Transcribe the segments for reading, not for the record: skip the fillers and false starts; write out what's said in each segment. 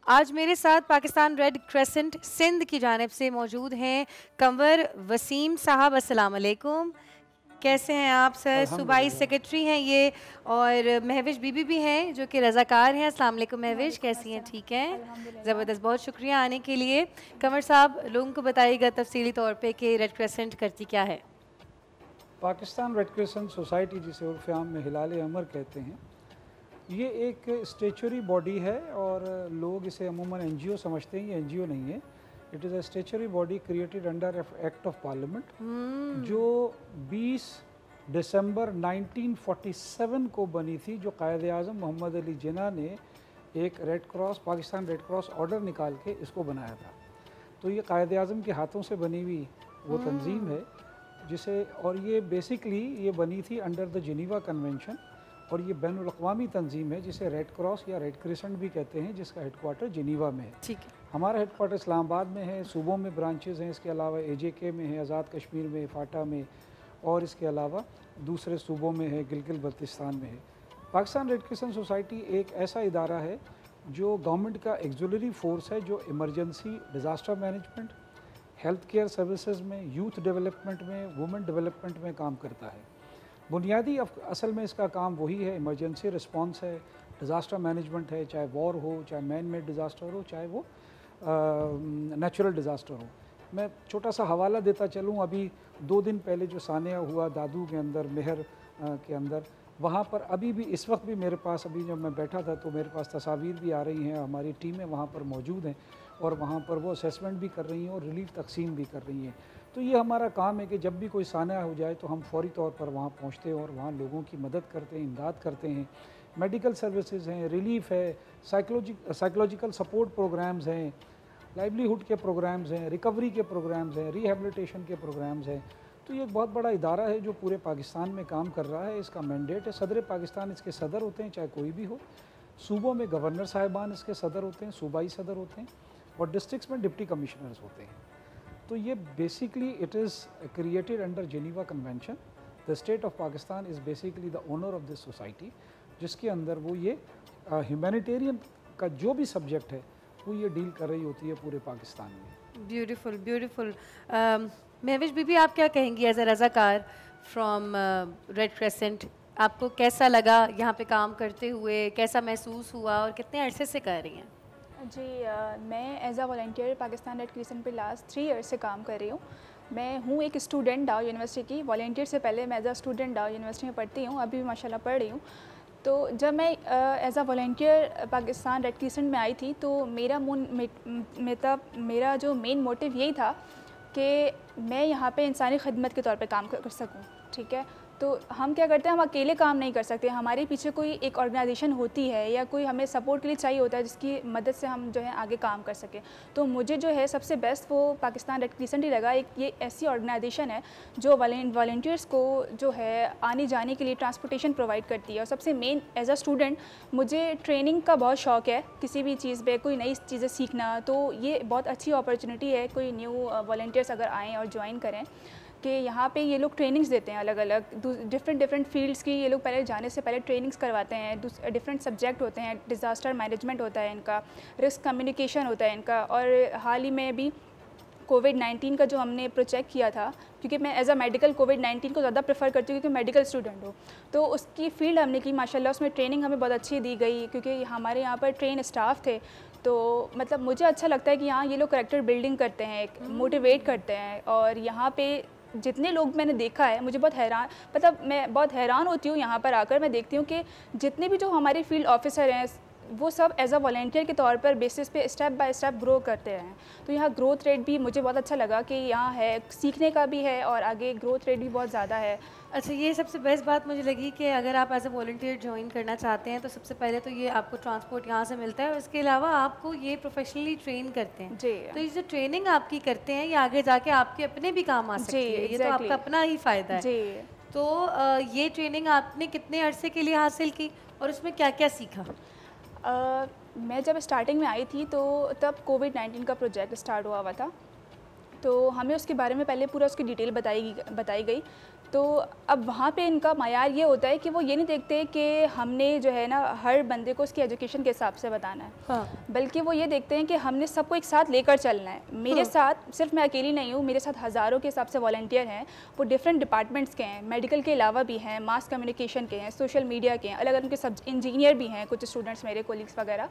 आज मेरे साथ पाकिस्तान रेड क्रेसेंट सिंध की जानिब से मौजूद हैं कंवर वसीम साहब। अस्सलाम वालेकुम, कैसे हैं आप सर? सूबाई सेक्रेटरी हैं ये, और महविश बीबी भी हैं जो कि रज़ाकार हैं। अस्सलाम वालेकुम महविश, कैसी हैं? ठीक हैं, ज़बरदस्त, बहुत शुक्रिया आने के लिए। कंवर साहब, लोगों को बताइएगा तफसीली तौर पे कि रेड क्रेसेंट करती क्या है। पाकिस्तान रेड क्रेसेंट सोसाइटी, जिसे उर्फ़ आम में हिलाल अमर कहते हैं, ये एक स्टेचुरी बॉडी है और लोग इसे अमूमन एनजीओ समझते हैं। ये एनजीओ नहीं है, it is a statutory body created under act of parliament जो 20 दिसंबर 1947 को बनी थी, जो कायद आज़म मोहम्मद अली जिन्ना ने एक red cross, Pakistan red cross order निकाल के इसको बनाया था। तो ये कायद आज़म के हाथों से बनी हुई वो तंजीम है जिसे, और ये बेसिकली ये बनी थी अंडर द जिनीवा कन्वेंशन, और ये बैनुल अक़वामी तंजीम है जिसे रेड क्रॉस या रेड क्रिसेंट भी कहते हैं, जिसका हेडक्वार्टर जिनीवा में है। ठीक है, हमारा हेडक्वार्टर इस्लामाबाद में है, सूबों में ब्रांचेज़ हैं, इसके अलावा AJK में है, आज़ाद कश्मीर में, फाटा में, और इसके अलावा दूसरे सूबों में है, गिलगित बल्तिस्तान में है। पाकिस्तान रेड क्रिसेंट सोसाइटी एक ऐसा इदारा है जो गवर्नमेंट का एक्जुलरी फोर्स है, जो emergency, disaster management, health care services में, यूथ डेवलपमेंट में, वुमेन डेवलपमेंट में काम करता है। बुनियादी असल में इसका काम वही है, इमरजेंसी रिस्पांस है, डिज़ास्टर मैनेजमेंट है, चाहे वॉर हो, चाहे मैन मेड डिज़ास्टर हो, चाहे वो नेचुरल डिज़ास्टर हो। मैं छोटा सा हवाला देता चलूँ, अभी 2 दिन पहले जो सानिया हुआ दादू के अंदर, मेहर के अंदर, वहाँ पर अभी भी इस वक्त भी मेरे पास, अभी जब मैं बैठा था तो मेरे पास तस्वीर भी आ रही हैं, हमारी टीमें वहाँ पर मौजूद हैं और वहाँ पर वो असेसमेंट भी कर रही हैं और रिलीफ तकसीम भी कर रही हैं। तो ये हमारा काम है कि जब भी कोई सानिया हो जाए तो हम फौरी तौर पर वहाँ पहुँचते हैं और वहाँ लोगों की मदद करते हैं, इमदाद करते हैं। मेडिकल सर्विसेज हैं, रिलीफ है, साइकोलॉजिकल सपोर्ट प्रोग्राम्स हैं, लाइवलीहुड के प्रोग्राम्स हैं, रिकवरी के प्रोग्राम्स हैं, रिहेबिलिटेशन के प्रोग्राम्स हैं। तो ये एक बहुत बड़ा इदारा है जो पूरे पाकिस्तान में काम कर रहा है। इसका मैंडेट है, सदर पाकिस्तान इसके सदर होते हैं, चाहे कोई भी हो। सूबों में गवर्नर साहिबान इसके सदर होते हैं, सूबाई सदर होते हैं, और डिस्ट्रिक्ट्स में डिप्टी कमिश्नर्स होते हैं। तो ये basically it is created under Geneva convention. The state of Pakistan is basically the owner of this society, जिसके अंदर वो ये ह्यूमैनिटेरियन का जो भी सब्जेक्ट है वो ये डील कर रही होती है पूरे पाकिस्तान में। Beautiful beautiful. महविश बीबी, आप क्या कहेंगी एज अ रज़ाकार फ्रॉम रेड क्रेसेंट? आपको कैसा लगा यहाँ पे काम करते हुए, कैसा महसूस हुआ और कितने अरसे से कर रही हैं? जी, मैं as a volunteer Pakistan Red Crescent पे लास्ट 3 ईयर से काम कर रही हूँ। मैं हूँ एक स्टूडेंट डाउ यूनिवर्सिटी की। वॉलंटियर से पहले मैं एज अ स्टूडेंट डाउ यूनिवर्सिटी में पढ़ती हूँ, अभी भी माशाल्लाह पढ़ रही हूँ। तो जब मैं as a volunteer Pakistan Red Crescent में आई थी तो मेरा जो मेन मोटिव यही था कि मैं यहाँ पे इंसानी खिदमत के तौर पे काम कर सकूँ। ठीक है, तो हम क्या करते हैं, हम अकेले काम नहीं कर सकते, हमारे पीछे कोई एक ऑर्गेनाइजेशन होती है या कोई हमें सपोर्ट के लिए चाहिए होता है जिसकी मदद से हम जो है आगे काम कर सकें। तो मुझे जो है सबसे बेस्ट वो पाकिस्तान रेड क्रिसेंट ही लगा। एक ये ऐसी ऑर्गेनाइजेशन है जो वॉलंटियर्स को जो है आने जाने के लिए ट्रांसपोर्टेशन प्रोवाइड करती है। और सबसे मेन, एज अ स्टूडेंट मुझे ट्रेनिंग का बहुत शौक़ है, किसी भी चीज़ पर कोई नई चीज़ें सीखना। तो ये बहुत अच्छी अपॉर्चुनिटी है, कोई न्यू वॉलंटियर्स अगर आएँ और ज्वाइन करें कि यहाँ पे ये लोग ट्रेनिंग्स देते हैं अलग अलग डिफरेंट फील्ड्स की। ये लोग पहले जाने से पहले ट्रेनिंग्स करवाते हैं, डिफरेंट सब्जेक्ट होते हैं, डिज़ास्टर मैनेजमेंट होता है इनका, रिस्क कम्युनिकेशन होता है इनका। और हाल ही में भी कोविड-19 का जो हमने प्रोजेक्ट किया था, क्योंकि मैं एज अ मेडिकल कोविड-19 को ज़्यादा प्रेफर करती हूँ क्योंकि मेडिकल स्टूडेंट हूँ, तो उसकी फ़ील्ड हमने की माशाल्लाह। उसमें ट्रेनिंग हमें बहुत अच्छी दी गई क्योंकि हमारे यहाँ पर ट्रेन स्टाफ थे। तो मतलब मुझे अच्छा लगता है कि यहाँ ये लोग करैक्टर बिल्डिंग करते हैं, मोटिवेट करते हैं। और यहाँ पे जितने लोग मैंने देखा है, मुझे बहुत हैरान, मतलब मैं बहुत हैरान होती हूँ यहाँ पर आकर। मैं देखती हूँ कि जितने भी जो हमारे फील्ड ऑफिसर हैं वो सब एज अ वॉलंटियर के तौर पर बेसिस पे स्टेप बाय स्टेप ग्रो करते हैं। तो यहाँ ग्रोथ रेट भी मुझे बहुत अच्छा लगा कि यहाँ है, सीखने का भी है और आगे ग्रोथ रेट भी बहुत ज़्यादा है। अच्छा, ये सबसे बेस्ट बात मुझे लगी कि अगर आप एज ए वॉलंटियर ज्वाइन करना चाहते हैं तो सबसे पहले तो ये आपको ट्रांसपोर्ट यहाँ से मिलता है और इसके अलावा आपको ये प्रोफेशनली ट्रेन करते हैं। जी, तो ये जो ट्रेनिंग आपकी करते हैं ये आगे जाके आपके अपने भी काम आ सकती है। ये तो आपका अपना ही फ़ायदा है। जी। तो ये ट्रेनिंग आपने कितने अरसे के लिए हासिल की और उसमें क्या क्या सीखा? मैं जब स्टार्टिंग में आई थी तो तब कोविड-19 का प्रोजेक्ट स्टार्ट हुआ था, तो हमें उसके बारे में पहले पूरा उसकी डिटेल बताई गई। तो अब वहाँ पे इनका मायार ये होता है कि वो ये नहीं देखते कि हमने जो है ना हर बंदे को उसकी एजुकेशन के हिसाब से बताना है, हाँ। बल्कि वो ये देखते हैं कि हमने सबको एक साथ लेकर चलना है। मेरे साथ सिर्फ मैं अकेली नहीं हूँ, मेरे साथ हज़ारों के हिसाब से वॉलंटियर हैं, वो डिफरेंट डिपार्टमेंट्स के हैं, मेडिकल के अलावा भी हैं, मास कम्युनिकेशन के हैं, सोशल मीडिया के हैं, अलग अलग के सब इंजीनियर भी हैं, कुछ स्टूडेंट्स मेरे कोलीग्स वगैरह।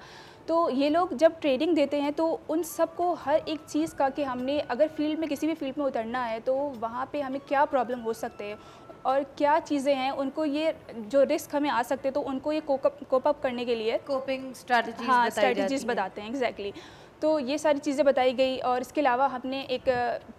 तो ये लोग जब ट्रेनिंग देते हैं तो उन सबको हर एक चीज़ का कि हमने अगर फील्ड में किसी भी फील्ड में उतरना है तो वहाँ पे हमें क्या प्रॉब्लम हो सकते हैं और क्या चीज़ें हैं, उनको ये जो रिस्क हमें आ सकते हैं तो उनको ये कोप अप करने के लिए कोपिंग स्ट्रैटेजीज, हाँ, स्ट्रैटेजीज बताते हैं। एग्जैक्टली। तो ये सारी चीज़ें बताई गई। और इसके अलावा हमने एक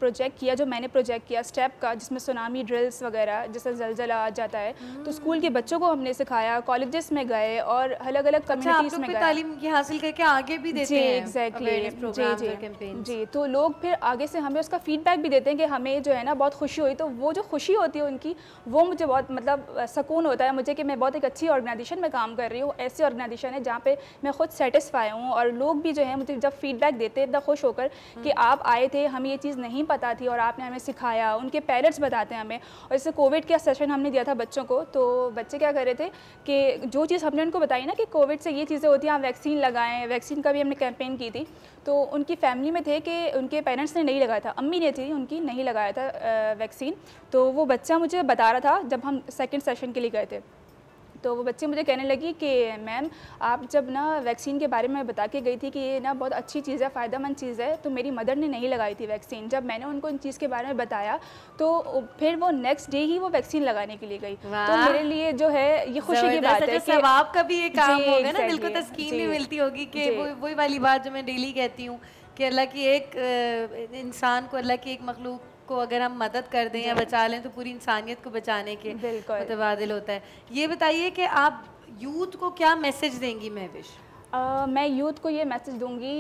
प्रोजेक्ट किया, जो मैंने प्रोजेक्ट किया स्टेप का, जिसमें सुनामी ड्रिल्स वगैरह, जैसे जलजला आ जाता है तो स्कूल के बच्चों को हमने सिखाया, कॉलेजेस में गए और अलग अलग कम्युनिटीज़ में गए, तालीम की हासिल करके आगे भी देते हैं। एग्जैक्टली जी। तो लोग फिर आगे से हमें उसका फीडबैक भी देते हैं कि हमें जो है ना बहुत खुशी हुई। तो वो जो खुशी होती है उनकी, वो मुझे बहुत मतलब सुकून होता है मुझे कि मैं बहुत एक अच्छी ऑर्गेनाइजेशन में काम कर रही हूँ। ऐसी ऑर्गेनाइजेशन है जहाँ पे मैं खुद सेटिस्फाई हूँ और लोग भी जो है मुझे जब फीडबैक देते हैं इतना खुश होकर कि आप आए थे, हमें ये चीज़ नहीं पता थी और आपने हमें सिखाया। उनके पेरेंट्स बताते हैं हमें। और जैसे कोविड का सेशन हमने दिया था बच्चों को, तो बच्चे क्या कर रहे थे कि जो चीज़ हमने उनको बताई ना कि कोविड से ये चीज़ें होती हैं, आप वैक्सीन लगाएं, वैक्सीन का भी हमने कैंपेन की थी। तो उनकी फैमिली में थे कि उनके पेरेंट्स ने नहीं लगाया था, अम्मी ने थी उनकी, नहीं लगाया था वैक्सीन। तो वो बच्चा मुझे बता रहा था जब हम सेकेंड सेशन के लिए गए थे, तो वो बच्चे मुझे कहने लगी कि मैम आप जब ना वैक्सीन के बारे में बता के गई थी कि ये ना बहुत अच्छी चीज़ है, फ़ायदेमंद चीज़ है, तो मेरी मदर ने नहीं लगाई थी वैक्सीन। जब मैंने उनको इन चीज़ के बारे में बताया तो फिर वो नेक्स्ट डे ही वो वैक्सीन लगाने के लिए गई। तो मेरे लिए जो है ये खुशी की बात है कि सवाब का भी ये काम होगा ना, दिल को तस्कीन भी मिलती होगी कि वही वाली बात जो मैं डेली कहती हूँ कि अल्लाह की एक इंसान को, अल्लाह की एक मखलूक को अगर हम मदद कर दें या बचा लें तो पूरी इंसानियत को बचाने के मुतबादिल होता है। ये बताइए कि आप यूथ को क्या मैसेज देंगी महविश? मैं यूथ को ये मैसेज दूंगी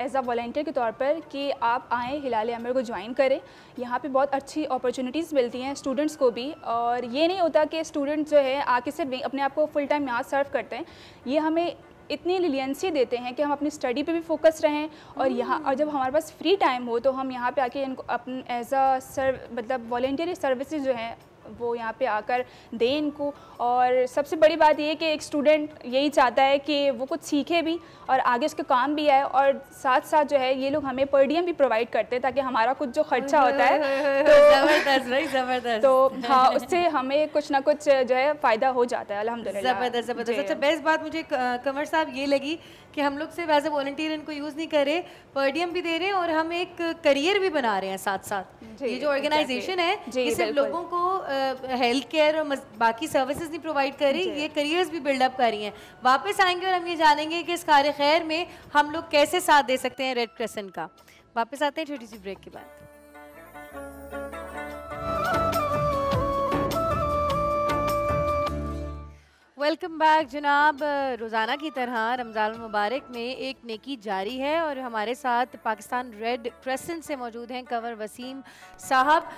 एज अ वॉलंटियर के तौर पर कि आप आएँ, हिलाल अमर को ज्वाइन करें। यहाँ पे बहुत अच्छी अपॉर्चुनिटीज़ मिलती हैं स्टूडेंट्स को भी, और ये नहीं होता कि स्टूडेंट जो है आके सिर्फ अपने आप को फुल टाइम यहाँ सर्व करते हैं। ये हमें इतनी लिलियंसी देते हैं कि हम अपनी स्टडी पे भी फोकस रहें और यहाँ, और जब हमारे पास फ्री टाइम हो तो हम यहाँ पे आके इनको अपन एज अ मतलब वॉलंटियरी सर्विसेज जो हैं वो यहाँ पे आकर दें इनको। और सबसे बड़ी बात ये है कि एक स्टूडेंट यही चाहता है कि वो कुछ सीखे भी और आगे उसके काम भी आए, और साथ साथ जो है ये लोग हमें पर डीएम भी प्रोवाइड करते हैं ताकि हमारा कुछ जो खर्चा होता है ज़बरदस्त तो हाँ, उससे हमें कुछ ना कुछ जो है फ़ायदा हो जाता है अल्हम्दुलिल्लाह। ज़बरदस्त। अच्छा, बेस्ट बात मुझे कमर साहब ये लगी कि हम लोग सिर्फ एज ए वॉलंटियर इनको यूज़ नहीं कर रहे, पर डीएम भी दे रहे हैं और हम एक करियर भी बना रहे हैं साथ साथ। ये जो ऑर्गेनाइजेशन है ये सिर्फ लोगों को हेल्थ केयर और बाकी सर्विसेज नहीं प्रोवाइड कर रही, ये करियर्स भी बिल्डअप कर रही हैं। वापस आएंगे और हम ये जानेंगे कि इस कार्य खैर में हम लोग कैसे साथ दे सकते हैं रेड क्रेसेंट का। वापस आते हैं छोटी सी ब्रेक के बाद। वेलकम बैक जनाब। रोज़ाना की तरह रमज़ान मुबारक में एक नेकी जारी है और हमारे साथ पाकिस्तान रेड क्रेसेंट से मौजूद हैं कंवर वसीम साहब,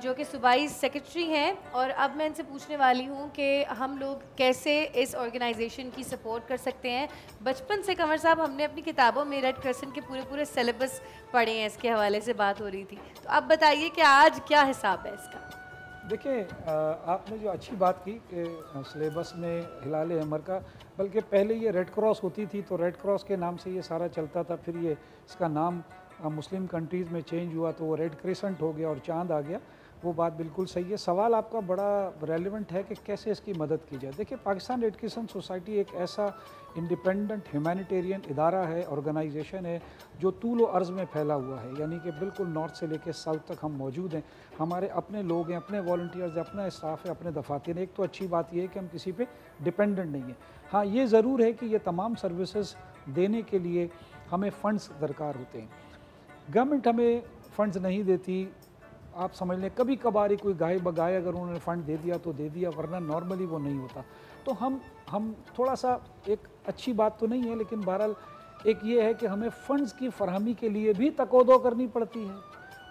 जो कि सूबाई सेक्रेटरी हैं। और अब मैं इनसे पूछने वाली हूँ कि हम लोग कैसे इस ऑर्गेनाइजेशन की सपोर्ट कर सकते हैं। बचपन से कंवर साहब हमने अपनी किताबों में रेड क्रेसेंट के पूरे सिलेबस पढ़े हैं, इसके हवाले से बात हो रही थी, तो अब बताइए कि आज क्या हिसाब है इसका? देखिए, आपने जो अच्छी बात की कि सिलेबस में हिलाल अमर का, बल्कि पहले ये रेड क्रॉस होती थी तो रेड क्रॉस के नाम से ये सारा चलता था, फिर ये इसका नाम मुस्लिम कंट्रीज़ में चेंज हुआ तो वो रेड क्रेसेंट हो गया और चांद आ गया। वो बात बिल्कुल सही है। सवाल आपका बड़ा रेलेवेंट है कि कैसे इसकी मदद की जाए। देखिए, पाकिस्तान रेड क्रेसेंट सोसाइटी एक ऐसा इंडिपेंडेंट ह्यूमैनिटेरियन इदारा है, ऑर्गेनाइजेशन है जो तूल व अर्ज़ में फैला हुआ है, यानी कि बिल्कुल नॉर्थ से लेकर साउथ तक हम मौजूद हैं। हमारे अपने लोग हैं, अपने वॉलंटियर्स हैं, अपना स्टाफ है, अपने दफातर हैं। एक तो अच्छी बात यह है कि हम किसी पे डिपेंडेंट नहीं हैं। हाँ, ये ज़रूर है कि ये तमाम सर्विसेज देने के लिए हमें फ़ंड्स दरकार होते हैं। गवर्नमेंट हमें फ़ंड्स नहीं देती। आप समझ लें कभी कभार ही कोई गाय बगाए अगर उन्होंने फ़ंड दे दिया तो दे दिया, वरना नॉर्मली वो नहीं होता। तो हम थोड़ा सा, एक अच्छी बात तो नहीं है, लेकिन बहरहाल एक ये है कि हमें फ़ंड्स की फरहमी के लिए भी तकोदो करनी पड़ती है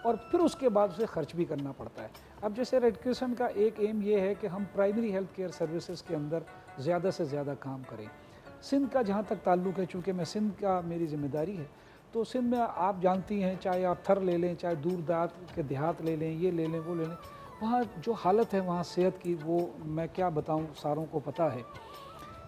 और फिर उसके बाद उसे खर्च भी करना पड़ता है। अब जैसे रेड क्रेसेंट का एक एम ये है कि हम प्राइमरी हेल्थ केयर सर्विसेज के अंदर ज़्यादा से ज़्यादा काम करें। सिंध का जहाँ तक ताल्लुक़ है, चूँकि मैं सिंध का मेरी ज़िम्मेदारी है, तो सिंध में आप जानती हैं, चाहे आप थर ले लें, चाहे दूर दराज के देहात ले लें, ये ले लें, वो ले लें, वहाँ जो हालत है वहाँ सेहत की, वो मैं क्या बताऊँ, सारों को पता है।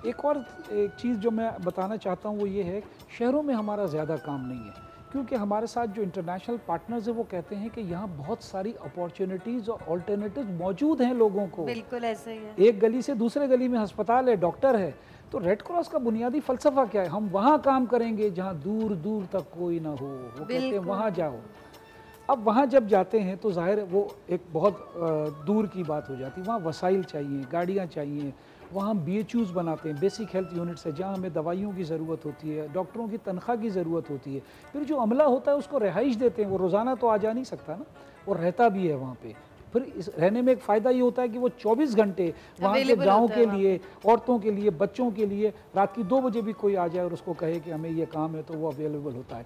एक और एक चीज़ जो मैं बताना चाहता हूँ वो ये है, शहरों में हमारा ज़्यादा काम नहीं है, क्योंकि हमारे साथ जो इंटरनेशनल पार्टनर्स हैं वो कहते हैं कि यहाँ बहुत सारी अपॉर्चुनिटीज़ और ऑल्टरनेटिव मौजूद हैं लोगों को। बिल्कुल ऐसा ही है। एक गली से दूसरे गली में अस्पताल है, डॉक्टर है। तो रेड क्रॉस का बुनियादी फ़लसफ़ा क्या है? हम वहाँ काम करेंगे जहाँ दूर दूर तक कोई ना हो। वो कहते हैं वहाँ जाओ। अब वहाँ जब जाते हैं तो ज़ाहिर है वो एक बहुत दूर की बात हो जाती है। वहाँ वसाइल चाहिए, गाड़ियाँ चाहिए। वहाँ हम BHUs बनाते हैं, बेसिक हेल्थ यूनिट्स है, जहाँ हमें दवाइयों की ज़रूरत होती है, डॉक्टरों की तनख्वाह की ज़रूरत होती है। फिर जो अमला होता है उसको रिहाइश देते हैं, वो रोज़ाना तो आ जा नहीं सकता ना, वो रहता भी है वहाँ पे। फिर इस रहने में एक फ़ायदा ये होता है कि वो 24 घंटे वहाँ के गाँव के लिए, औरतों के लिए, बच्चों के लिए, रात की 2 बजे भी कोई आ जाए और उसको कहे कि हमें ये काम है तो वो अवेलेबल होता है।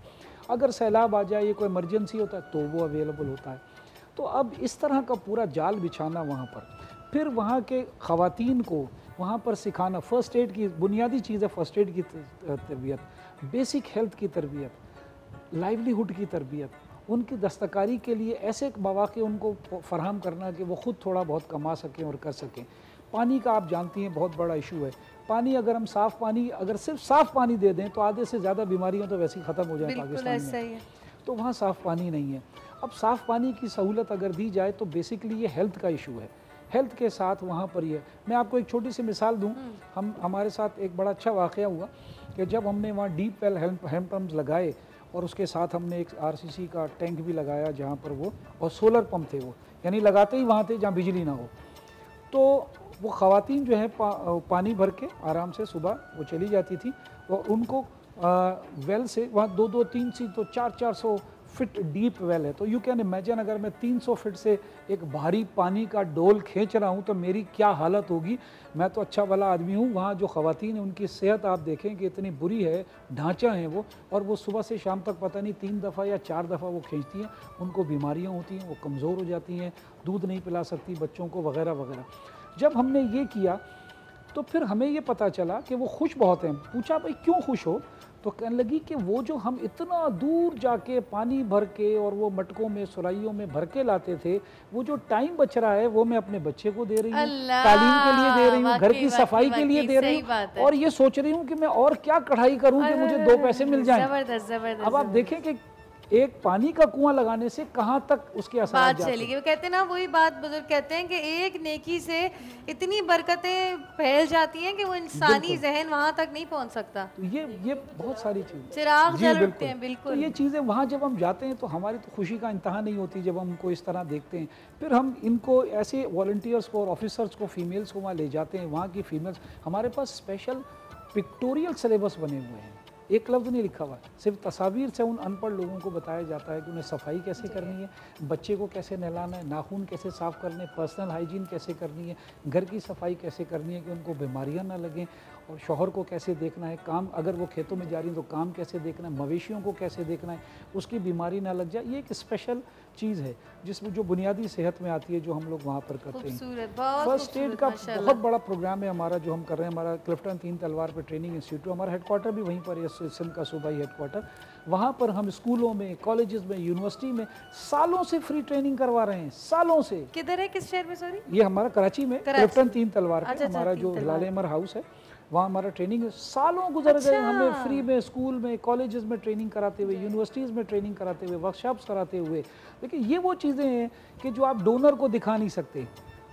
अगर सैलाब आ जाए, ये कोई इमरजेंसी होता है तो वो अवेलेबल होता है। तो अब इस तरह का पूरा जाल बिछाना वहाँ पर, फिर वहाँ के ख़वातीन को वहाँ पर सिखाना, फ़र्स्ट एड की बुनियादी चीज़ है, फ़र्स्ट एड की तरबियत, बेसिक हेल्थ की तरबियत, लाइवलीहुड की तरबियत, उनकी दस्तकारी के लिए ऐसे मौक़े उनको फ़राहम करना कि वो ख़ुद थोड़ा बहुत कमा सकें और कर सकें। पानी का आप जानती हैं बहुत बड़ा इशू है। पानी अगर हम साफ़ पानी, अगर सिर्फ साफ़ पानी दे दें तो आधे से ज़्यादा बीमारियाँ तो वैसे ही ख़त्म हो जाए पाकिस्तान में। तो वहाँ साफ़ पानी नहीं है। अब साफ़ पानी की सहूलत अगर दी जाए तो बेसिकली ये हेल्थ का इशू है। हेल्थ के साथ वहाँ पर ये, मैं आपको एक छोटी सी मिसाल दूँ, हमारे साथ एक बड़ा अच्छा वाक़या हुआ कि जब हमने वहाँ डीप वेल हैंड पम्प्स लगाए और उसके साथ हमने एक RCC का टैंक भी लगाया जहाँ पर वो, और सोलर पंप थे वो, यानी लगाते ही वहाँ थे जहाँ बिजली ना हो। तो वो ख़वातीन जो है पानी भर के आराम से सुबह वो चली जाती थी और उनको वेल से वहाँ 2-2, 3 तो 400 फिट डीप वेल है। तो यू कैन इमेजिन अगर मैं 300 फिट से एक भारी पानी का डोल खींच रहा हूँ तो मेरी क्या हालत होगी। मैं तो अच्छा भला आदमी हूँ, वहाँ जो ख़वातीन हैं उनकी सेहत आप देखें कि इतनी बुरी है, ढांचा है वो, और वो सुबह से शाम तक पता नहीं 3 दफ़ा या 4 दफ़ा वो खींचती हैं। उनको बीमारियाँ होती हैं, वो कमज़ोर हो जाती हैं, दूध नहीं पिला सकती बच्चों को वगैरह वगैरह। जब हमने ये किया तो फिर हमें ये पता चला कि वो खुश बहुत हैं। पूछा भाई क्यों खुश हो? तो कहने लगी कि वो जो हम इतना दूर जाके पानी भर के और वो मटकों में, सुराइयों में भर के लाते थे, वो जो टाइम बच रहा है वो मैं अपने बच्चे को दे रही हूँ, तालीम के लिए दे रही हूँ, घर की सफाई के लिए दे रही हूँ, और ये सोच रही हूँ कि मैं और क्या कढ़ाई करूँ कि मुझे 2 पैसे मिल जाएं। अब आप देखें कि एक पानी का कुआं लगाने से कहाँ तक उसके असर बात चली गई। वो कहते हैं ना, वही बात बुजुर्ग कहते हैं कि एक नेकी से इतनी बरकतें फैल जाती हैं कि वो इंसानी जहन वहाँ तक नहीं पहुँच सकता। तो ये बहुत सारी चीज़, चिराग जल उठते हैं। बिल्कुल। तो ये चीज़ें वहाँ जब हम जाते हैं तो हमारी तो खुशी का इंतहा नहीं होती जब हम उनको इस तरह देखते हैं। फिर हम इनको ऐसे वॉलंटियर्स को और ऑफिसर्स को, फीमेल्स को वहाँ ले जाते हैं। वहाँ की फीमेल्स, हमारे पास स्पेशल पिक्टोरियल सिलेबस बने हुए हैं, एक लफ्ज़ नहीं लिखा हुआ, सिर्फ तस्वीर से उन अनपढ़ लोगों को बताया जाता है कि उन्हें सफाई कैसे करनी है, बच्चे को कैसे नहलाना है, नाखून कैसे साफ़ करने, पर्सनल हाइजीन कैसे करनी है, घर की सफाई कैसे करनी है कि उनको बीमारियां ना लगें, और शौहर को कैसे देखना है, काम अगर वो खेतों में जा रही हैं तो काम कैसे देखना है, मवेशियों को कैसे देखना है, उसकी बीमारी ना लग जाए। ये एक स्पेशल चीज़ है जिसमें जो बुनियादी सेहत में आती है, जो हम लोग वहाँ पर करते हैं। फर्स्ट एड का बहुत बड़ा प्रोग्राम है हमारा जो हम कर रहे हैं। हमारा क्लिफ्टन 3 तलवार पर ट्रेनिंग इंस्टीट्यूट, हमारा हेडक्वार्टर भी वहीं पर है, सिंध का सूबाई हेडक्वार्टर। वहाँ पर हम स्कूलों में, कॉलेजेस में, यूनिवर्सिटी में सालों से फ्री ट्रेनिंग करवा रहे हैं, सालों से। किधर है, किस शहर में? सॉरी, ये हमारा कराची में क्लिफ्टन 3 तलवार पे हमारा जो हिलाल अमर हाउस है, वहाँ हमारा ट्रेनिंग सालों गुजर गए। हमें फ्री में स्कूल में, कॉलेजेस में ट्रेनिंग कराते हुए, यूनिवर्सिटीज़ में ट्रेनिंग कराते हुए, वर्कशॉप्स कराते हुए। देखिए ये वो चीज़ें हैं कि जो आप डोनर को दिखा नहीं सकते।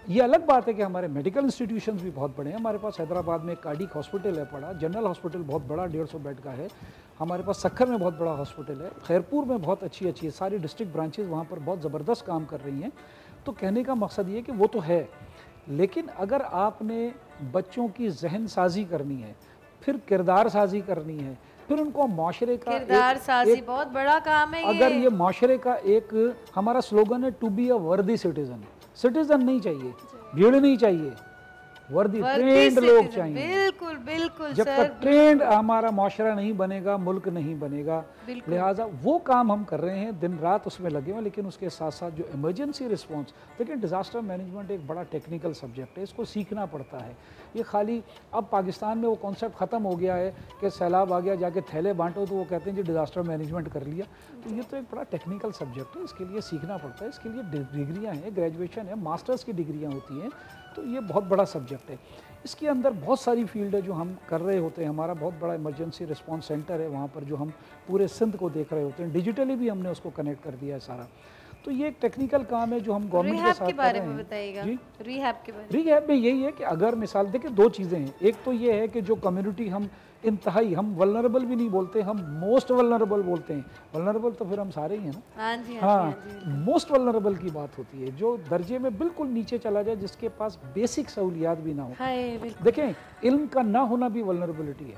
ये अलग बात है कि हमारे मेडिकल इंस्टीट्यूशंस भी बहुत बड़े हैं। हमारे पास हैदराबाद में कार्डिक हॉस्पिटल है बड़ा, जनरल हॉस्पिटल बहुत बड़ा 150 बेड का है। हमारे पास सक्खर में बहुत बड़ा हॉस्पिटल है, खैरपुर में बहुत अच्छी है, सारी डिस्ट्रिक्ट ब्रांचेस वहाँ पर बहुत ज़बरदस्त काम कर रही हैं। तो कहने का मकसद ये कि वो तो है, लेकिन अगर आपने बच्चों की जहन साजी करनी है, फिर किरदार साजी करनी है, फिर उनको माशरे का किरदार साजी बहुत बड़ा काम है। अगर ये माशरे का एक हमारा स्लोगन है टू बी अ वर्दी सिटीजन। सिटीजन नहीं चाहिए, भीड़ नहीं चाहिए, वर्दी ट्रेंड लोग चाहिए। बिल्कुल बिल्कुल जब तक ट्रेंड हमारा माशरा नहीं बनेगा, मुल्क नहीं बनेगा। लिहाजा वो काम हम कर रहे हैं, दिन रात उसमें लगे हुए, लेकिन उसके साथ साथ जो इमरजेंसी रिस्पॉन्स, लेकिन डिज़ास्टर मैनेजमेंट एक बड़ा टेक्निकल सब्जेक्ट है, इसको सीखना पड़ता है। ये खाली अब पाकिस्तान में वो कॉन्सेप्ट ख़त्म हो गया है कि सैलाब आ गया जाके थैले बांटो तो वो कहते हैं जी डिज़ास्टर मैनेजमेंट कर लिया। तो ये तो एक बड़ा टेक्निकल सब्जेक्ट है, इसके लिए सीखना पड़ता है, इसके लिए डिग्रियाँ हैं, ग्रेजुएशन है, मास्टर्स की डिग्रियाँ होती हैं। तो ये बहुत बड़ा सब्जेक्ट है। इसके अंदर बहुत सारी फील्ड है जो हम कर रहे होते हैं। हमारा बहुत बड़ा इमरजेंसी रिस्पांस सेंटर है, वहाँ पर जो हम पूरे सिंध को देख रहे होते हैं, डिजिटली भी हमने उसको कनेक्ट कर दिया है सारा। तो ये एक टेक्निकल काम है जो हम गवर्नमेंट के साथ कर रहे हैं। बताइएगा जी रिहैब में यही है कि अगर मिसाल देखिए, दो चीज़ें हैं। एक तो ये है कि जो कम्युनिटी हम इंतहाई, हम वल्नरेबल भी नहीं बोलते, हम मोस्ट वल्नरेबल बोलते हैं। वल्नरेबल तो फिर हम सारे ही हैं ना। हाँ, मोस्ट वल्नरेबल की बात होती है, जो दर्जे में बिल्कुल नीचे चला जाए, जिसके पास बेसिक सहूलियात भी ना हो। देखें, इल्म का ना होना भी वल्नरेबिलिटी है,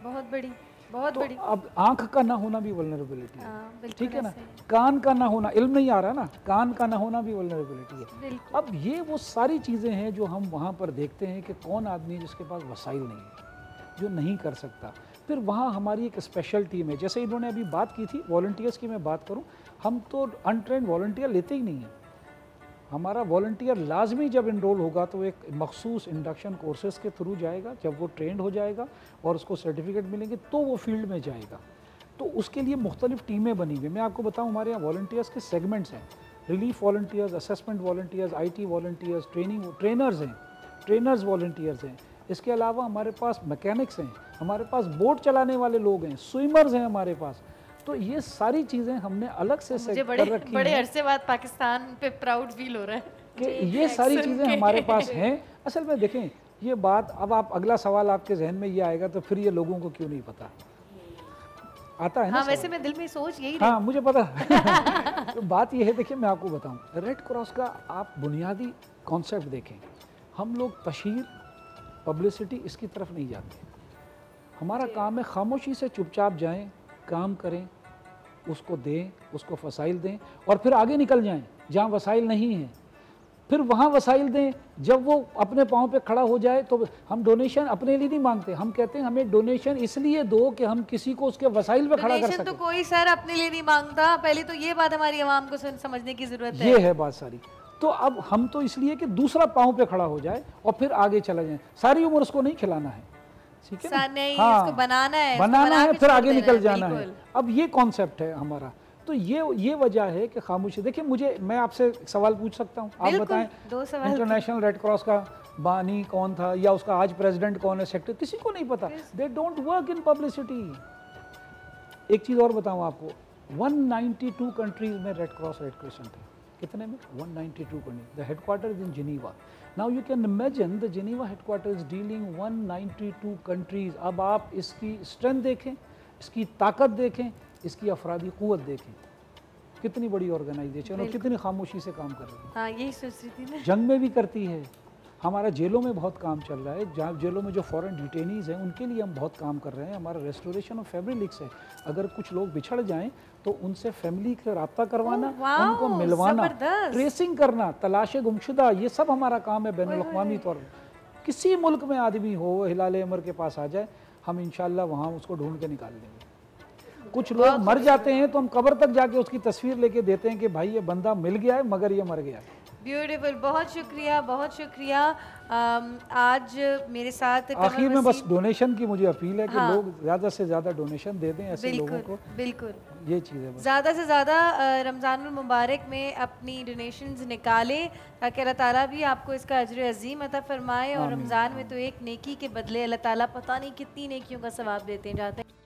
बहुत बड़ी, बहुत तो बड़ी। अब आंख का ना होना भी वल्नरेबिलिटी है, ठीक है ना। कान का ना होना, इल्म नहीं आ रहा ना, कान का ना होना भी वल्नरेबिलिटी है। अब ये वो सारी चीज़ें हैं जो हम वहाँ पर देखते हैं कि कौन आदमी है जिसके पास वसाइल नहीं है, जो नहीं कर सकता। फिर वहाँ हमारी एक स्पेशल टीम है। जैसे इन्होंने अभी बात की थी वॉलंटियर्स की, मैं बात करूँ, हम तो अनट्रेंड वॉलंटियर लेते ही नहीं हैं। हमारा वॉलंटियर लाजमी जब इनरोल होगा तो एक मखसूस इंडक्शन कोर्सेज के थ्रू जाएगा। जब वो ट्रेंड हो जाएगा और उसको सर्टिफिकेट मिलेंगे तो वो फील्ड में जाएगा। तो उसके लिए मुख्तलिफ टीमें बनी हुई। मैं आपको बताऊँ, हमारे यहाँ वॉलंटियर्स के सेगमेंट्स हैं। Relief volunteers, assessment volunteers, IT volunteers, trainers हैं, ट्रेनर्स वॉलंटियर्स हैं। इसके अलावा हमारे पास मैकेनिक्स हैं, हमारे पास बोट चलाने वाले लोग हैं, स्विमर्स हैं हमारे पास। तो ये सारी चीज़ें हमने अलग से मुझे बड़े अरसे बाद पाकिस्तान पे प्राउड फील हो रहा है कि ये सारी चीज़ें हमारे पास हैं। असल में देखें, ये बात, अब आप अगला सवाल आपके जहन में ये आएगा तो फिर ये लोगों को क्यों नहीं पता आता है ना। हाँ, वैसे मैं दिल में सोच यही हाँ, मुझे पता तो बात ये है, देखिए मैं आपको बताऊँ, रेड क्रॉस का आप बुनियादी कॉन्सेप्ट देखें। हम लोग तशहीर, पब्लिसिटी, इसकी तरफ नहीं जाते। हमारा काम है खामोशी से चुपचाप जाएं, काम करें, उसको दें, उसको वसाइल दें और फिर आगे निकल जाएं जहाँ वसाइल नहीं हैं, फिर वहाँ वसाइल दें। जब वो अपने पाँव पे खड़ा हो जाए तो हम डोनेशन अपने लिए नहीं मांगते, हम कहते हैं हमें डोनेशन इसलिए दो कि हम किसी को उसके वसाइल पे खड़ा कर सकें। तो कोई सर अपने लिए नहीं मांगता, पहले तो ये बात हमारी आवाम को समझने की जरूरत है। ये है बात सारी। तो अब हम तो इसलिए कि दूसरा पाँव पे खड़ा हो जाए और फिर आगे चला जाए। सारी उम्र उसको नहीं खिलाना है, ठीक है ना? हाँ, इसको बनाना है, फिर आगे निकल जाना है। अब ये कॉन्सेप्ट है हमारा। तो ये वजह है कि खामोशी। देखिए, मैं आपसे सवाल पूछ सकता हूँ, आप बताएं, इंटरनेशनल रेड क्रॉस का बानी कौन था या उसका आज प्रेसिडेंट कौन है, सेक्रेटरी, किसी को नहीं पता। They don't work in publicity. एक चीज़ और बताऊँ आपको, 192 कंट्रीज में रेड क्रॉस, रेड क्रिसेंट है। कितने में? 192 countries. The headquarter is in Geneva. Now you can imagine the Geneva headquarter is dealing 192 countries. अब आप इसकी स्ट्रेंथ देखें, इसकी ताकत देखें, इसकी अफरादी क़ुव्वत देखें, कितनी बड़ी ऑर्गेनाइजेशन और कितनी खामोशी से काम कर रही है। हाँ, यही सोच रही थी ना। जंग में भी करती है। हमारा जेलों में बहुत काम चल रहा है, जहाँ जेलों में जो फॉरेन डिटेनीज़ हैं उनके लिए हम बहुत काम कर रहे हैं। हमारा रेस्टोरेशन ऑफ फैमिली लिंक्स है। अगर कुछ लोग बिछड़ जाएं तो उनसे फैमिली से रब्ता करवाना, उनको मिलवाना, ट्रेसिंग करना, तलाश गुमशुदा, ये सब हमारा काम है बैनुल-अक़वामी तौर पर। किसी मुल्क में आदमी हो, हिलाल अमर के पास आ जाए, हम इंशाल्लाह वहाँ उसको ढूंढ के निकाल देंगे। कुछ लोग मर जाते हैं तो हम कब्र तक जाके उसकी तस्वीर लेके देते हैं कि भाई ये बंदा मिल गया है मगर ये मर गया है। ब्यूटीफुल, बहुत शुक्रिया, बहुत शुक्रिया। आज मेरे साथ आखिर में बस डोनेशन की मुझे अपील है कि लोग ज़्यादा से ज़्यादा डोनेशन दे दें ऐसे लोगों को। बिल्कुल, ये चीज़ है। ज़्यादा से ज़्यादा रमज़ानुल मुबारक में अपनी डोनेशंस निकालें ताकि अल्लाह ताला भी आपको इसका अजर अजीम अता फरमाए। और रमज़ान में तो एक नेकी के बदले अल्लाह ताला पता नहीं कितनी नेकियों का सवाब देते हैं जाते हैं।